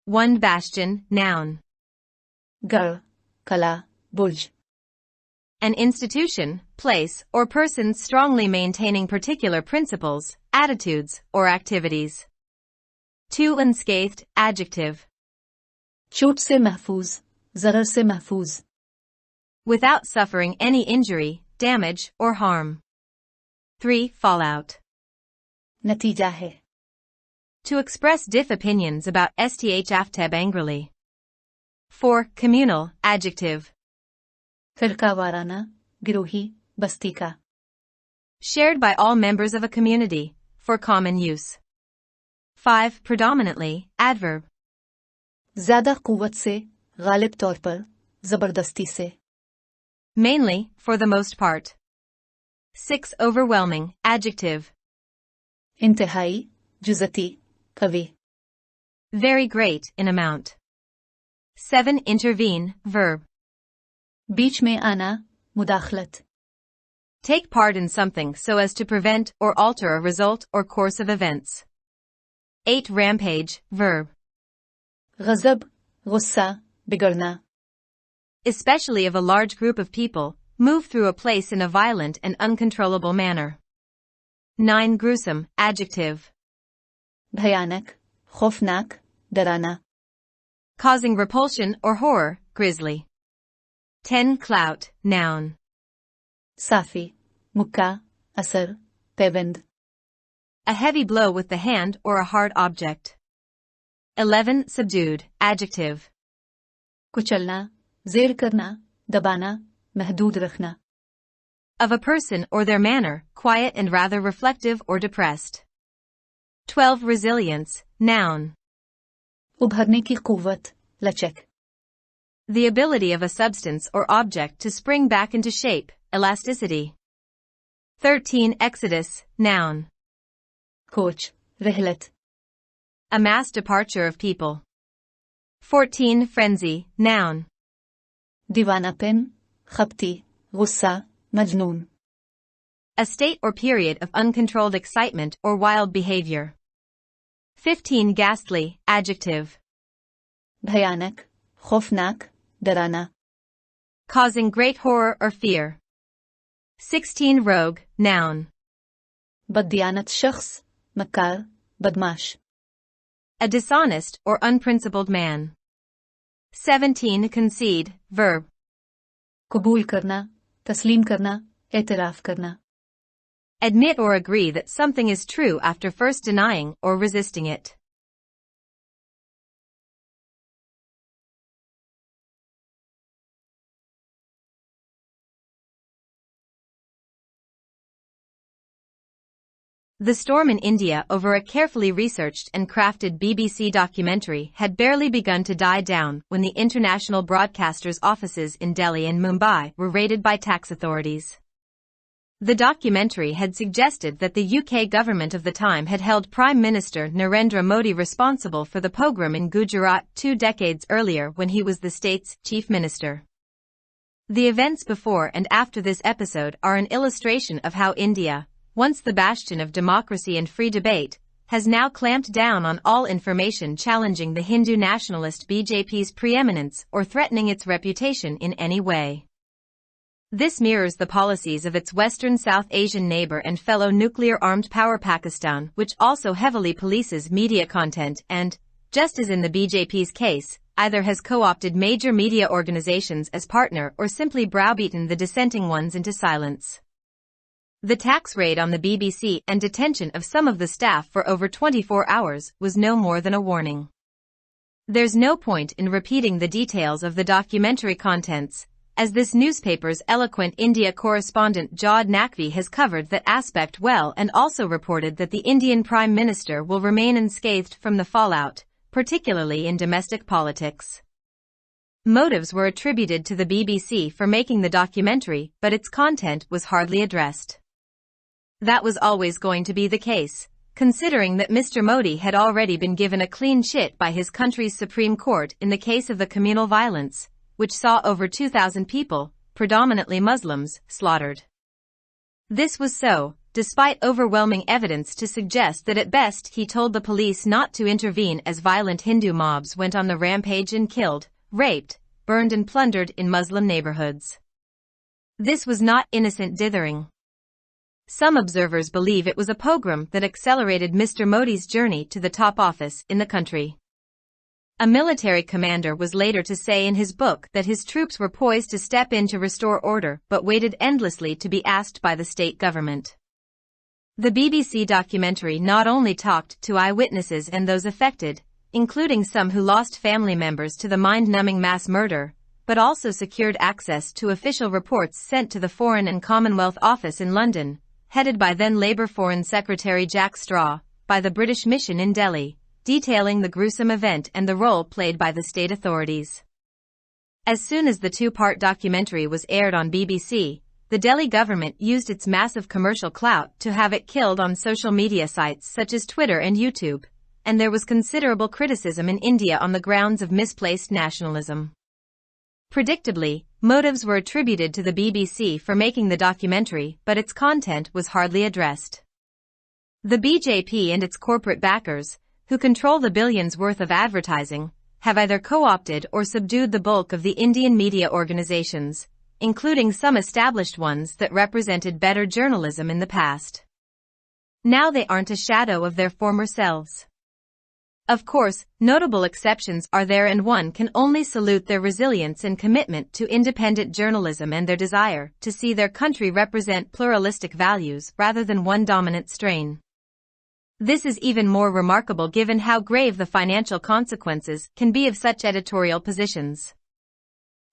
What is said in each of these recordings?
one bastion, noun. Gar, kala, bulj. An institution, place, or person strongly maintaining particular principles, attitudes, or activities. 2 unscathed, adjective. चोट से महफूज, जरर से महफूज. Without suffering any injury, damage, or harm. 3 fallout. नतीजा है. To express diff opinions about sthfteb angrily. 4 communal, adjective. फिरकावाराना, गिरोही, बस्ती का. Shared by all members of a community, for common use. 5 predominantly, adverb. ज़्यादा कुव्वत से, गालिब तौर पर, ज़बरदस्ती से. Mainly, for the most part. 6 overwhelming, adjective. इंतहाई, जुज़ती, कवि. Very great in amount. 7 intervene, verb. बीच में आना, मुदाखलत. Take part in something so as to prevent or alter a result or course of events. 8 rampage, verb. गज़ब, गुस्सा, बिगड़ना. Especially of a large group of people, move through a place in a violent and uncontrollable manner. 9 gruesome, adjective. भयानक, खौफनाक, डराना. Causing repulsion or horror, grisly. 10 clout, noun. साफी, मुक्का, असर, पेबंद. A heavy blow with the hand or a hard object. 11 subdued, adjective. कुचलना, ज़ेर करना, दबाना, महदूद रखना. Of a person or their manner, quiet and rather reflective or depressed. 12 resilience, noun. उभरने की कुव्वत, लचक. The ability of a substance or object to spring back into shape, elasticity. 13 exodus, noun. कोच, रहलत. A mass departure of people. 14 frenzy, noun. दीवानापन, खपती, गुस्सा, मजनून. A state or period of uncontrolled excitement or wild behavior. 15 ghastly, adjective. भयानक, खौफनाक, डराना. Causing great horror or fear. 16 rogue, noun. बददियानत शख्स, मक्कार, बदमाश. A dishonest or unprincipled man. 17 concede, verb. कबूल करना, तस्लीम करना, एतराफ करना. Admit or agree that something is true after first denying or resisting it. The storm in India over a carefully researched and crafted BBC documentary had barely begun to die down when the international broadcaster's offices in Delhi and Mumbai were raided by tax authorities. The documentary had suggested that the UK government of the time had held Prime Minister Narendra Modi responsible for the pogrom in Gujarat 2 decades earlier when he was the state's chief minister. The events before and after this episode are an illustration of how India, once the bastion of democracy and free debate, has now clamped down on all information challenging the Hindu nationalist BJP's preeminence or threatening its reputation in any way. This mirrors the policies of its Western South Asian neighbor and fellow nuclear-armed power Pakistan, which also heavily polices media content and, just as in the BJP's case, either has co-opted major media organizations as partner or simply browbeaten the dissenting ones into silence. The tax raid on the BBC and detention of some of the staff for over 24 hours was no more than a warning. There's no point in repeating the details of the documentary contents, as this newspaper's eloquent India correspondent Jod Naqvi has covered that aspect well and also reported that the Indian Prime Minister will remain unscathed from the fallout, particularly in domestic politics. Motives were attributed to the BBC for making the documentary, but its content was hardly addressed. That was always going to be the case, considering that Mr. Modi had already been given a clean shit by his country's Supreme Court in the case of the communal violence, which saw over 2,000 people, predominantly Muslims, slaughtered. This was so, despite overwhelming evidence to suggest that at best he told the police not to intervene as violent Hindu mobs went on the rampage and killed, raped, burned and plundered in Muslim neighborhoods. This was not innocent dithering. Some observers believe it was a pogrom that accelerated Mr. Modi's journey to the top office in the country. A military commander was later to say in his book that his troops were poised to step in to restore order but waited endlessly to be asked by the state government. The BBC documentary not only talked to eyewitnesses and those affected, including some who lost family members to the mind-numbing mass murder, but also secured access to official reports sent to the Foreign and Commonwealth Office in London, headed by then Labour Foreign Secretary Jack Straw, by the British mission in Delhi, detailing the gruesome event and the role played by the state authorities. As soon as the two-part documentary was aired on BBC, the Delhi government used its massive commercial clout to have it killed on social media sites such as Twitter and YouTube, and there was considerable criticism in India on the grounds of misplaced nationalism. Predictably, motives were attributed to the BBC for making the documentary, but its content was hardly addressed. The BJP and its corporate backers, who control the billions worth of advertising, have either co-opted or subdued the bulk of the Indian media organizations, including some established ones that represented better journalism in the past. Now they aren't a shadow of their former selves. Of course, notable exceptions are there, and one can only salute their resilience and commitment to independent journalism and their desire to see their country represent pluralistic values rather than one dominant strain. This is even more remarkable given how grave the financial consequences can be of such editorial positions.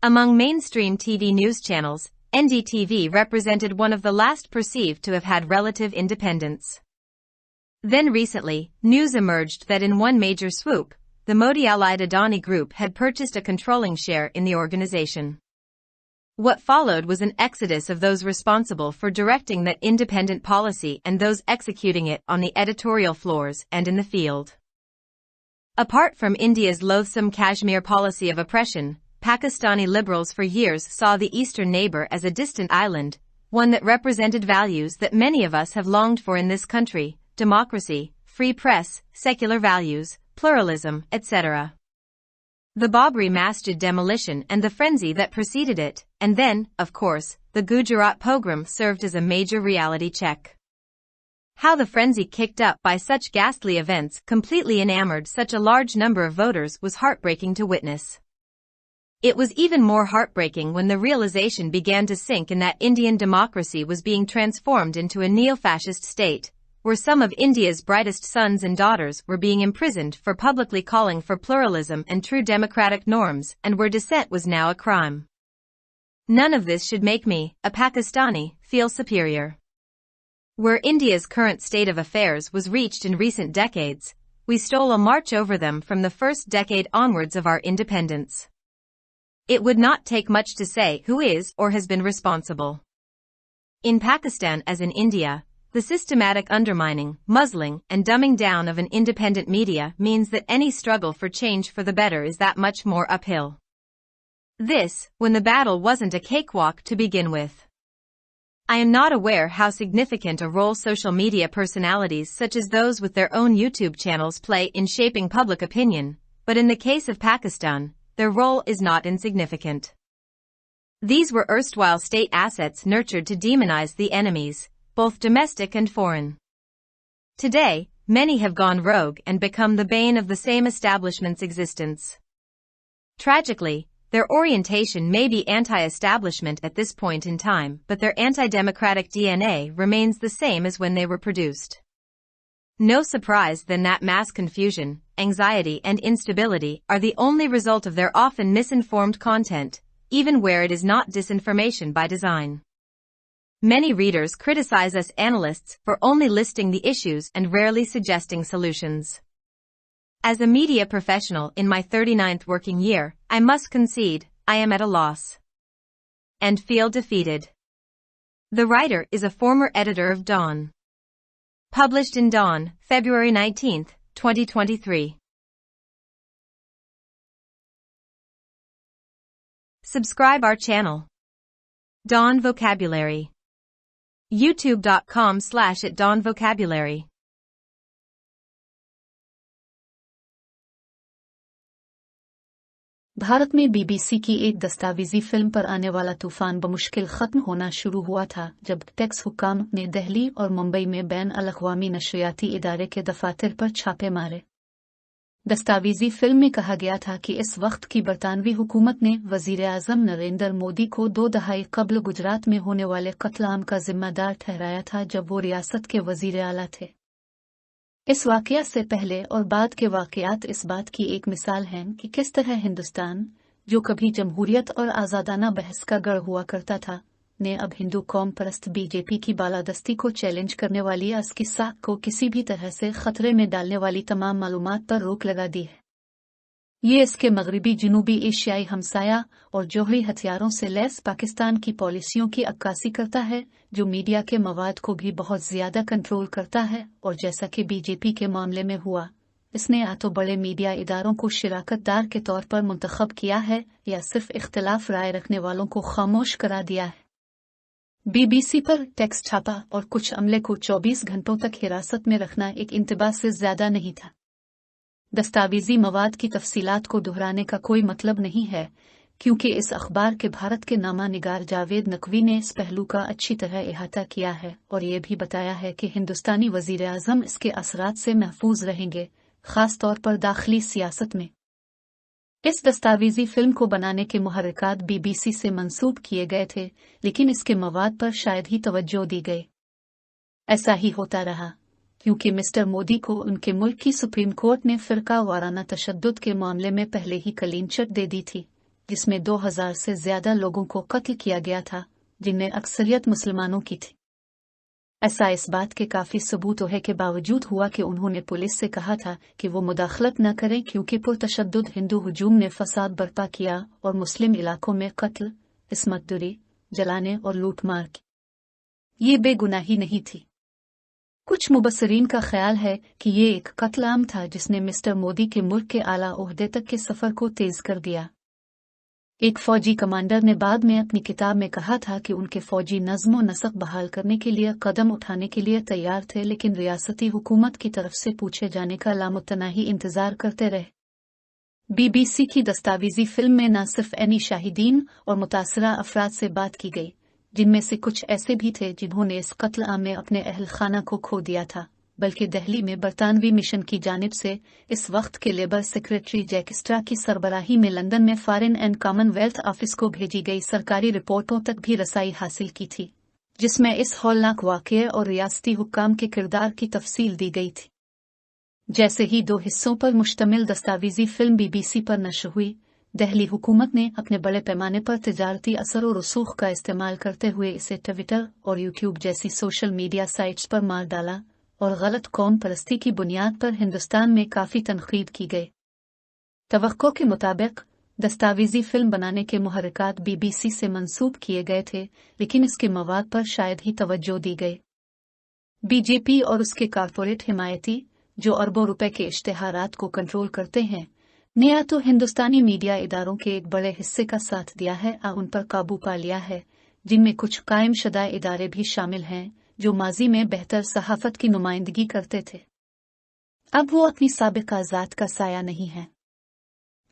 Among mainstream TV news channels, NDTV represented one of the last perceived to have had relative independence. Then recently, news emerged that in one major swoop, the Modi-allied Adani Group had purchased a controlling share in the organization. What followed was an exodus of those responsible for directing that independent policy and those executing it on the editorial floors and in the field. Apart from India's loathsome Kashmir policy of oppression, Pakistani liberals for years saw the eastern neighbor as a distant island, one that represented values that many of us have longed for in this country: democracy, free press, secular values, pluralism, etc. The Babri Masjid demolition and the frenzy that preceded it, and then, of course, the Gujarat pogrom served as a major reality check. How the frenzy kicked up by such ghastly events completely enamored such a large number of voters was heartbreaking to witness. It was even more heartbreaking when the realization began to sink in that Indian democracy was being transformed into a neo-fascist state, where some of India's brightest sons and daughters were being imprisoned for publicly calling for pluralism and true democratic norms, and where dissent was now a crime. None of this should make me, a Pakistani, feel superior. Where India's current state of affairs was reached in recent decades, we stole a march over them from the first decade onwards of our independence. It would not take much to say who is or has been responsible. In Pakistan as in India, the systematic undermining, muzzling, and dumbing down of an independent media means that any struggle for change for the better is that much more uphill. This, when the battle wasn't a cakewalk to begin with. I am not aware how significant a role social media personalities such as those with their own YouTube channels play in shaping public opinion, but in the case of Pakistan, their role is not insignificant. These were erstwhile state assets nurtured to demonize the enemies, both domestic and foreign. Today, many have gone rogue and become the bane of the same establishment's existence. Tragically, their orientation may be anti-establishment at this point in time, but their anti-democratic DNA remains the same as when they were produced. No surprise then that mass confusion, anxiety and instability are the only result of their often misinformed content, even where it is not disinformation by design. Many readers criticize us analysts for only listing the issues and rarely suggesting solutions. As a media professional in my 39th working year, I must concede, I am at a loss. And feel defeated. The writer is a former editor of Dawn. Published in Dawn, February 19, 2023. Subscribe our channel. Dawn Vocabulary. youtube.com/@dawnvocabulary Bharat में BBC की एक दस्तावेजी film पर आने वाला तूफान बमुश्किल खत्म होना शुरू हुआ था जब टैक्स हुक्काम ने दिल्ली और मुंबई में बैन अल-अक़वामी नशरियाती इदारे के दफातर पर छापे मारे। दस्तावेजी फिल्म में कहा गया था कि इस वक्त की बरतानवी हुकूमत ने वज़ीर-ए-आज़म नरेंद्र मोदी को 2 दहाई कबल गुजरात में होने वाले कत्ल आम का जिम्मेदार ठहराया था जब वो रियासत के वज़ीर आला थे। इस वाक़या से पहले और बाद के वाक़यात इस बात की एक मिसाल हैं कि किस तरह हिंदुस्तान, जो कभी जमहूरियत और आज़ादाना बहस का गढ़ हुआ करता था, ने अब हिंदू कौम परस्त बीजेपी की बालादस्ती को चैलेंज करने वाली असकी साख को किसी भी तरह से खतरे में डालने वाली तमाम मालूमात पर रोक लगा दी है। ये इसके मगरबी जनूबी एशियाई हमसाया और जौहरी हथियारों से लैस पाकिस्तान की पॉलिसियों की अक्कासी करता है, जो मीडिया के मवाद को भी बहुत ज्यादा कंट्रोल करता है, और जैसा कि बीजेपी के मामले में हुआ, इसने या तो बड़े मीडिया इदारों को शिराकतदार के तौर पर मुंतखब किया है या सिर्फ इख्तिलाफ राय रखने वालों को खामोश करा दिया है। बीबीसी पर टैक्स छापा और कुछ अमले को 24 घंटों तक हिरासत में रखना एक इंतबा से ज्यादा नहीं था। दस्तावेजी मवाद की तफसीलात को दोहराने का कोई मतलब नहीं है, क्योंकि इस अखबार के भारत के नामा निगार जावेद नकवी ने इस पहलू का अच्छी तरह इहाता किया है और ये भी बताया है कि हिंदुस्तानी वज़ीर आज़म इसके असरात से महफूज रहेंगे, खास तौर पर दाखिली सियासत में। इस दस्तावेजी फिल्म को बनाने के मुहर्रिकात बीबीसी से मंसूब किए गए थे, लेकिन इसके मवाद पर शायद ही तवज्जो दी गई। ऐसा ही होता रहा, क्योंकि मिस्टर मोदी को उनके मुल्क की सुप्रीम कोर्ट ने फ़िरका वाराना तशद्दुद के मामले में पहले ही क्लीन चिट दे दी थी, जिसमें 2000 से ज्यादा लोगों को कत्ल किया गया था, जिनमें अक्सरियत मुसलमानों की थी। ऐसा इस बात के काफी सबूत है के बावजूद हुआ कि उन्होंने पुलिस से कहा था कि वो मुदाखलत न करें, क्योंकि पुरतशद्दुद हिंदू हुजूम ने फसाद बर्पा किया और मुस्लिम इलाकों में कत्ल, इस्मतदरी, जलाने और लूटमार की। ये बेगुनाही नहीं थी। कुछ मुबस्सरीन का ख्याल है कि ये एक कत्ल आम था जिसने मिस्टर मोदी के मुल्क के आला ओहदे तक के सफर को तेज कर दिया। एक फौजी कमांडर ने बाद में अपनी किताब में कहा था कि उनके फौजी नज़्म व नसक बहाल करने के लिए कदम उठाने के लिए तैयार थे, लेकिन रियासती हुकूमत की तरफ से पूछे जाने का लामुतनाही इंतजार करते रहे। बीबीसी की दस्तावेजी फिल्म में न सिर्फ एनी शाहिदीन और मुतासरा अफराद से बात की गई, जिनमें से कुछ ऐसे भी थे जिन्होंने इस कत्ल आम में अपने अहल खाना को खो दिया था, बल्कि दिल्ली में बरतानवी मिशन की जानिब से इस वक्त के लेबर सेक्रेटरी जैक स्ट्रा की सरबराही में लंदन में फॉरेन एंड कॉमनवेल्थ ऑफिस को भेजी गई सरकारी रिपोर्टों तक भी रसाई हासिल की थी, जिसमें इस हौलनाक वाक़ये और रियासती हुक्काम के किरदार की तफसील दी गई थी। जैसे ही 2 हिस्सों पर मुश्तमिल दस्तावेजी फिल्म बीबीसी पर नश्र हुई, दिल्ली हुकूमत ने अपने बड़े पैमाने पर तिजारती असर और रसूख का इस्तेमाल करते हुए इसे ट्विटर और यूट्यूब जैसी सोशल मीडिया साइट्स पर मार डाला और गलत कौम परस्ती की बुनियाद पर हिंदुस्तान में काफ़ी तनकीद की गई। तवक्को के मुताबिक दस्तावेजी फिल्म बनाने के मुहर्रिकात बीबीसी से मंसूब किए गए थे, लेकिन इसके मवाद पर शायद ही तवज्जो दी गई। बीजेपी और उसके कारपोरेट हिमायती, जो अरबों रुपए के इश्तेहारात को कंट्रोल करते हैं, ने या तो हिंदुस्तानी मीडिया इदारों के एक बड़े हिस्से का साथ दिया है या उन पर काबू पा लिया है, जिनमें कुछ कायम शुदा इदारे भी शामिल हैं जो माजी में बेहतर सहाफत की नुमाइंदगी करते थे। अब वो अपनी साबिका ज़ात का साया नहीं है।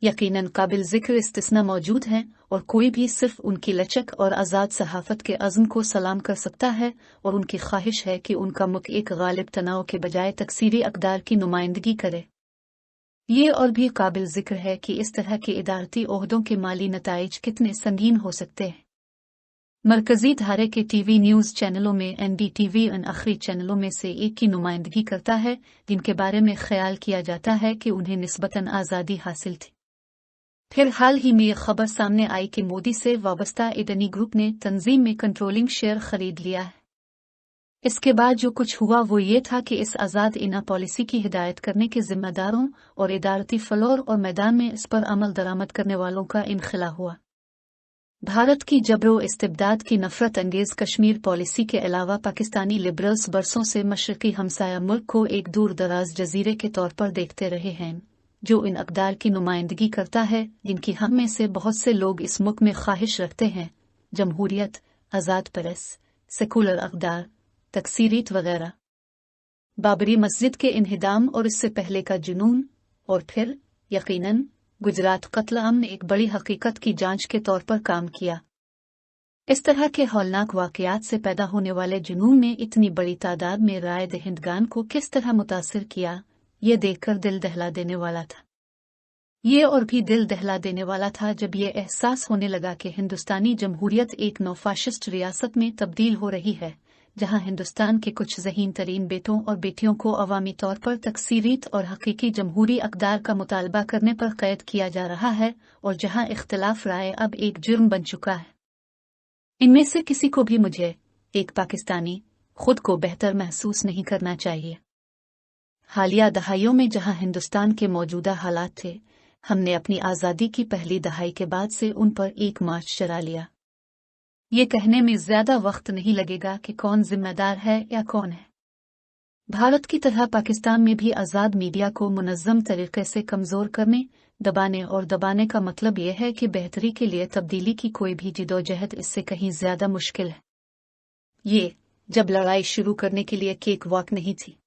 यकीनन काबिल ज़िक्र इस्तिस्ना मौजूद हैं और कोई भी सिर्फ उनकी लचक और आज़ाद सहाफत के अज़्म को सलाम कर सकता है और उनकी ख्वाहिश है कि उनका मुल्क एक गालिब तनाव के बजाय तकसीरी अक़दार की नुमाइंदगी करे। ये और भी काबिल ज़िक्र है कि इस तरह के इदारती ओहदों के माली नताइज कितने संगीन हो सकते हैं। मरकज़ी धारे के टीवी न्यूज़ चैनलों में एनडीटीवी उन आखिरी चैनलों में से एक की नुमाइंदगी करता है जिनके बारे में ख्याल किया जाता है कि उन्हें निस्बतन आज़ादी हासिल थी। फिर हाल ही में यह खबर सामने आई कि मोदी से वाबस्ता एडनी ग्रुप ने तंजीम में कंट्रोलिंग शेयर खरीद लिया है। इसके बाद जो कुछ हुआ वो ये था कि इस आज़ाद इना पॉलिसी की हिदायत करने के जिम्मेदारों और इदारती फ्लोर और मैदान में इस पर अमल दरामद करने वालों का इनखिला हुआ। भारत की जबरो इस्तिबदाद की नफरत अंगेज कश्मीर पॉलिसी के अलावा पाकिस्तानी लिबरल्स बरसों से मशरकी हमसाया मुल्क को एक दूर दराज जजीरे के तौर पर देखते रहे हैं, जो इन अक़दार की नुमाइंदगी करता है जिनकी हम में से बहुत से लोग इस मुल्क में ख्वाहिश रखते हैं: जमहूरियत, आज़ाद प्रेस, सेकुलर अक़दार, तकसीरीत वगैरह। बाबरी मस्जिद के इन्हिदाम और इससे पहले का जुनून, और फिर यकीनन गुजरात कत्ल-आम ने एक बड़ी हकीकत की जांच के तौर पर काम किया। इस तरह के हौलनाक वाक़यात से पैदा होने वाले जुनून ने इतनी बड़ी तादाद में राय दहिंदगान को किस तरह मुतासिर किया, ये देखकर दिल दहला देने वाला था। ये और भी दिल दहला देने वाला था जब ये एहसास होने लगा कि हिंदुस्तानी जमहूरियत एक नौफाशिस्ट रियासत में तब्दील हो रही है, जहां हिंदुस्तान के कुछ ज़हीन तरीन बेटों और बेटियों को अवामी तौर पर तकसीरीत और हकीकी जमहूरी अक़दार का मुतालबा करने पर कैद किया जा रहा है, और जहां इख्तिलाफ राय अब एक जुर्म बन चुका है। इनमें से किसी को भी मुझे, एक पाकिस्तानी, खुद को बेहतर महसूस नहीं करना चाहिए। हालिया दहाइयों में जहां हिंदुस्तान के मौजूदा हालात थे, हमने अपनी आज़ादी की पहली दहाई के बाद से उन पर एक मार्च चला लिया। ये कहने में ज्यादा वक्त नहीं लगेगा कि कौन जिम्मेदार है या कौन है। भारत की तरह पाकिस्तान में भी आज़ाद मीडिया को मुनज़्ज़म तरीके से कमज़ोर करने, दबाने का मतलब यह है कि बेहतरी के लिए तब्दीली की कोई भी जिदोजहद इससे कहीं ज्यादा मुश्किल है। ये जब लड़ाई शुरू करने के लिए केक वॉक नहीं थी।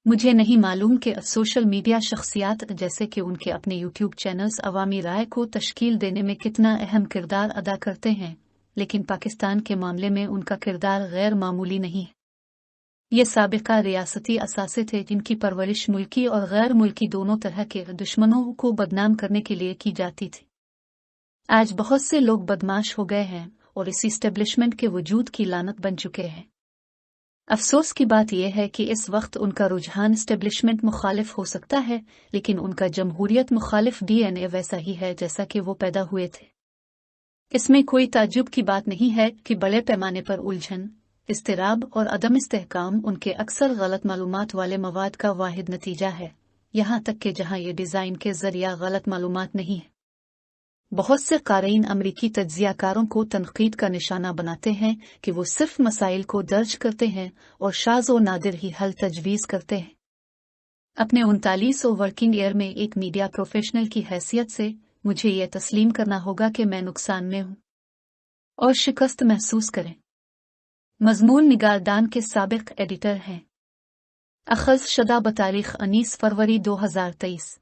मुझे नहीं मालूम कि सोशल मीडिया शख्सियात जैसे कि उनके अपने यूट्यूब चैनल्स अवामी राय को तश्कील देने में कितना अहम किरदार अदा करते हैं, लेकिन पाकिस्तान के मामले में उनका किरदार गैर मामूली नहीं है। ये साबिका रियासती असासे थे जिनकी परवरिश मुल्की और गैर मुल्की दोनों तरह के दुश्मनों को बदनाम करने के लिए की जाती थी। आज बहुत से लोग बदमाश हो गए हैं और इस इस्टेब्लिशमेंट के वजूद की लानत बन चुके हैं। अफसोस की बात यह है कि इस वक्त उनका रुझान इस्टेब्लिशमेंट मुखालिफ हो सकता है, लेकिन उनका जमहूरियत मुखालिफ DNA वैसा ही है जैसा कि वो पैदा हुए थे। इसमें कोई ताज्जुब की बात नहीं है कि बड़े पैमाने पर उलझन, इस्तिराब और अदम इस्तेहकाम उनके अक्सर गलत मालूमात वाले मवाद का वाहिद नतीजा है, यहाँ तक कि जहाँ ये डिज़ाइन के ज़रिया गलत मालूमात नहीं है। बहुत से क़ारीन अमरीकी तज्ज़ियाकारों को तनक़ीद का निशाना बनाते हैं कि वो सिर्फ मसाइल को दर्ज करते हैं और शाज़ व नादिर ही हल तजवीज़ करते हैं। अपने 39 वर्किंग ईयर में एक मीडिया प्रोफेशनल की हैसियत से मुझे ये तस्लीम करना होगा कि मैं नुकसान में हूँ और शिकस्त महसूस करें। मज़मून निगारदान के साबिक़ एडिटर हैं। अख़ज़ शदा बतारीख़ 19 फरवरी 2023।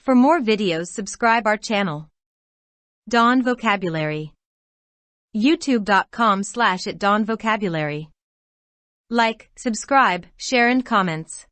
For more videos, subscribe our channel. Dawn Vocabulary. YouTube.com/@dawnvocabulary. Like, subscribe, share and comments.